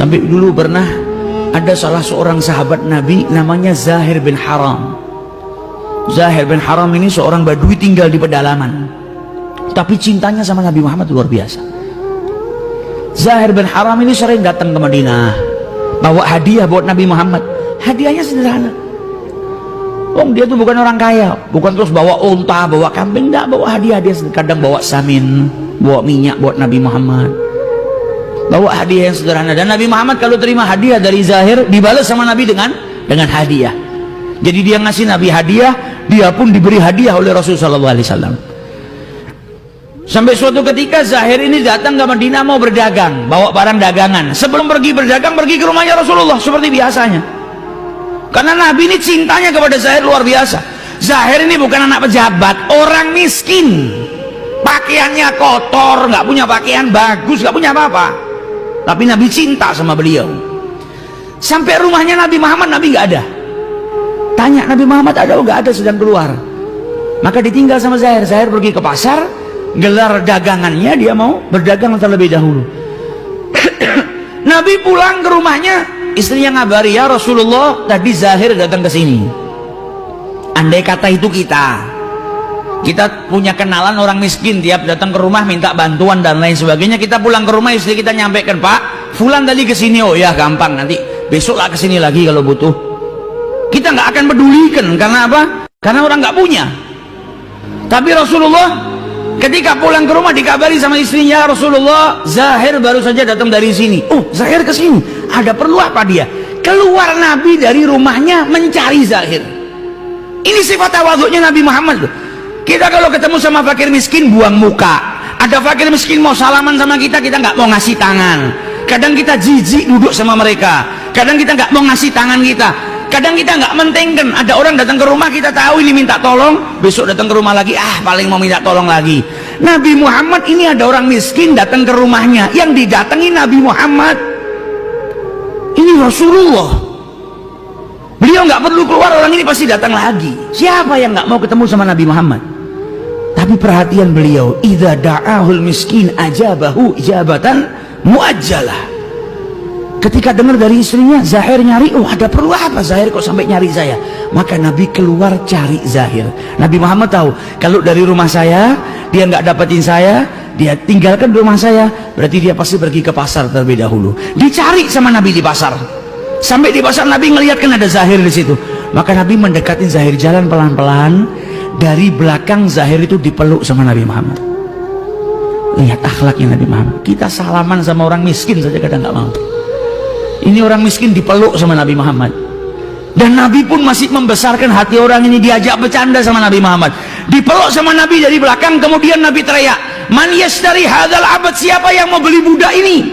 Sampai dulu pernah ada salah seorang sahabat Nabi namanya Zahir bin Haram. Zahir bin Haram ini seorang badui tinggal di pedalaman, tapi cintanya sama Nabi Muhammad luar biasa. Zahir bin Haram ini sering datang ke Madinah, bawa hadiah buat Nabi Muhammad. Hadiahnya sederhana. Dia tuh bukan orang kaya, bukan terus bawa unta, bawa kambing, enggak, bawa hadiah. Dia kadang bawa samin, bawa minyak buat Nabi Muhammad, bawa hadiah yang sederhana. Dan Nabi Muhammad kalau terima hadiah dari Zahir, dibalas sama Nabi dengan hadiah. Jadi dia ngasih Nabi hadiah, dia pun diberi hadiah oleh Rasulullah SAW. Sampai suatu ketika Zahir ini datang ke Madinah mau berdagang, bawa barang dagangan. Sebelum pergi berdagang, pergi ke rumahnya Rasulullah seperti biasanya. Karena Nabi ini cintanya kepada Zahir luar biasa. Zahir ini bukan anak pejabat, orang miskin, pakaiannya kotor, nggak punya pakaian bagus, nggak punya apa-apa, tapi Nabi cinta sama beliau. Sampai rumahnya Nabi Muhammad, Nabi nggak ada. Tanya Nabi Muhammad ada? Nggak ada, sedang keluar. Maka ditinggal sama Zahir. Zahir pergi ke pasar, gelar dagangannya, dia mau berdagang terlebih dahulu. Nabi pulang ke rumahnya, istrinya ngabari, ya Rasulullah, tadi Zahir datang ke sini. Andai kata itu kita punya kenalan orang miskin, tiap datang ke rumah minta bantuan dan lain sebagainya, kita pulang ke rumah, istri kita nyampaikan, Pak Fulan tadi ke sini. Oh ya, gampang, nanti besok lah ke sini lagi kalau butuh. Kita nggak akan pedulikan. Karena apa? Karena orang nggak punya. Tapi Rasulullah ketika pulang ke rumah dikabari sama istrinya, Rasulullah, Zahir baru saja datang dari sini. Oh, Zahir ke sini. Ada perlu apa dia? Keluar Nabi dari rumahnya mencari Zahir. Ini sifat tawadhu'nya Nabi Muhammad. Kita kalau ketemu sama fakir miskin buang muka. Ada fakir miskin mau salaman sama kita, kita nggak mau ngasih tangan. Kadang kita jijik duduk sama mereka. Kadang kita nggak mau ngasih tangan kita. Kadang kita nggak mentingkan. Ada orang datang ke rumah, kita tahu ini minta tolong, besok datang ke rumah lagi, paling mau minta tolong lagi. Nabi Muhammad ini ada orang miskin datang ke rumahnya, yang didatangi Nabi Muhammad. Ini Rasulullah. Beliau nggak perlu keluar, orang ini pasti datang lagi. Siapa yang nggak mau ketemu sama Nabi Muhammad? Tapi perhatian beliau, idza da'ahul miskin ajabahu ijabatan muajjalah. Ketika dengar dari istrinya, Zahir nyari, ada perlu apa Zahir kok sampai nyari saya? Maka Nabi keluar cari Zahir. Nabi Muhammad tahu, kalau dari rumah saya dia nggak dapetin saya, dia tinggalkan di rumah saya, berarti dia pasti pergi ke pasar terlebih dahulu. Dicari sama Nabi di pasar. Sampai di pasar Nabi ngelihat kan ada Zahir di situ. Maka Nabi mendekatin Zahir, jalan pelan-pelan. Dari belakang Zahir itu dipeluk sama Nabi Muhammad. Lihat akhlaknya Nabi Muhammad. Kita salaman sama orang miskin saja kadang nggak mau. Ini orang miskin dipeluk sama Nabi Muhammad. Dan Nabi pun masih membesarkan hati orang ini, diajak bercanda sama Nabi Muhammad. Dipeluk sama Nabi dari belakang, kemudian Nabi teriak, Man yashtari hadzal abad, siapa yang mau beli budak ini?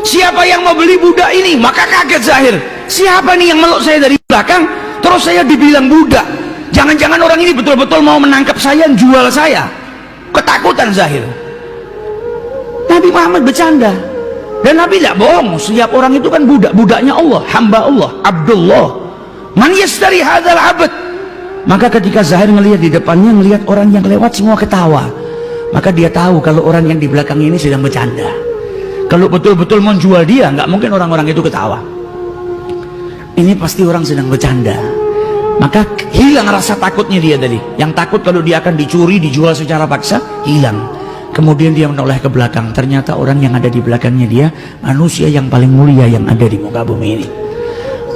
Siapa yang mau beli budak ini? Maka kaget Zahir, siapa nih yang meluk saya dari belakang, terus saya dibilang budak? Jangan-jangan orang ini betul-betul mau menangkap saya, jual saya. Ketakutan Zahir. Nabi Muhammad bercanda. Dan Nabi tidak bohong, setiap orang itu kan budak, budaknya Allah, hamba Allah, Abdullah. Man yashtari hadzal abad. Maka ketika Zahir melihat di depannya, melihat orang yang lewat semua ketawa, maka dia tahu kalau orang yang di belakang ini sedang bercanda. Kalau betul-betul mau jual dia, nggak mungkin orang-orang itu ketawa. Ini pasti orang sedang bercanda. Maka hilang rasa takutnya dia tadi. Yang takut kalau dia akan dicuri, dijual secara paksa, hilang. Kemudian dia menoleh ke belakang, ternyata orang yang ada di belakangnya dia manusia yang paling mulia yang ada di muka bumi ini.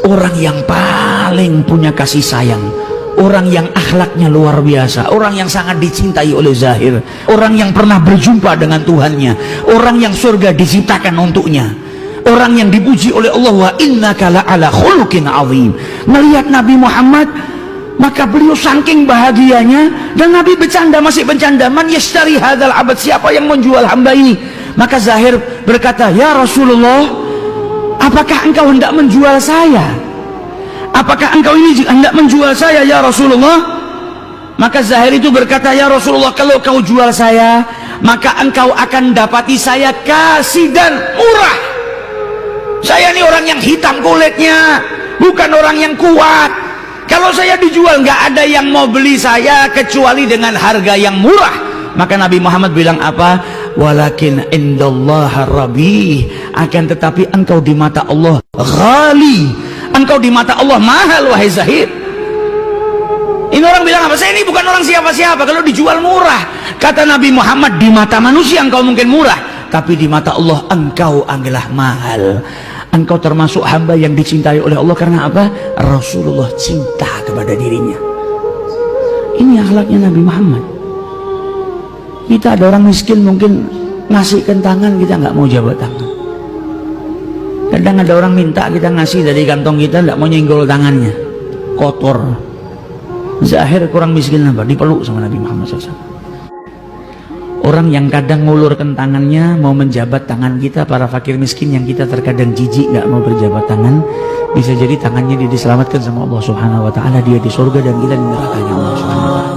Orang yang paling punya kasih sayang, orang yang akhlaknya luar biasa, orang yang sangat dicintai oleh Zahir, orang yang pernah berjumpa dengan Tuhannya, orang yang surga diciptakan untuknya, orang yang dipuji oleh Allah, wa innaka la'ala khuluqin azim. Melihat Nabi Muhammad, maka beliau saking bahagianya, dan Nabi bercanda, masih bercanda, Man yashtari hadzal abad, siapa yang menjual hamba ini? Maka Zahir berkata, ya Rasulullah, apakah engkau hendak menjual saya? Apakah engkau ini hendak menjual saya ya Rasulullah? Maka Zahir itu berkata, ya Rasulullah, kalau kau jual saya, maka engkau akan dapati saya kasih dan murah. Saya ini orang yang hitam kulitnya, bukan orang yang kuat. Kalau saya dijual, nggak ada yang mau beli saya kecuali dengan harga yang murah. Maka Nabi Muhammad bilang apa? Walakin indallaha rabih, akan tetapi engkau di mata Allah ghali, engkau di mata Allah mahal wahai Zahid. Ini orang bilang apa? Saya ini bukan orang siapa-siapa kalau dijual murah. Kata Nabi Muhammad, di mata manusia engkau mungkin murah, tapi di mata Allah engkau adalah mahal. Engkau termasuk hamba yang dicintai oleh Allah karena apa? Rasulullah cinta kepada dirinya. Ini akhlaknya Nabi Muhammad. Kita ada orang miskin mungkin ngasihkan tangan, kita nggak mau jabat tangan. Kadang ada orang minta kita ngasih dari kantong kita, nggak mau nyenggol tangannya, kotor. Zahir kurang miskin apa? Dipeluk sama Nabi Muhammad SAW. Orang yang kadang ngulurkan tangannya mau menjabat tangan kita, para fakir miskin yang kita terkadang jijik nggak mau berjabat tangan, bisa jadi tangannya dia diselamatkan sama Allah Subhanahu Wa Taala, dia di surga dan kita di nerakanya Allah Subhanahu Wa Taala.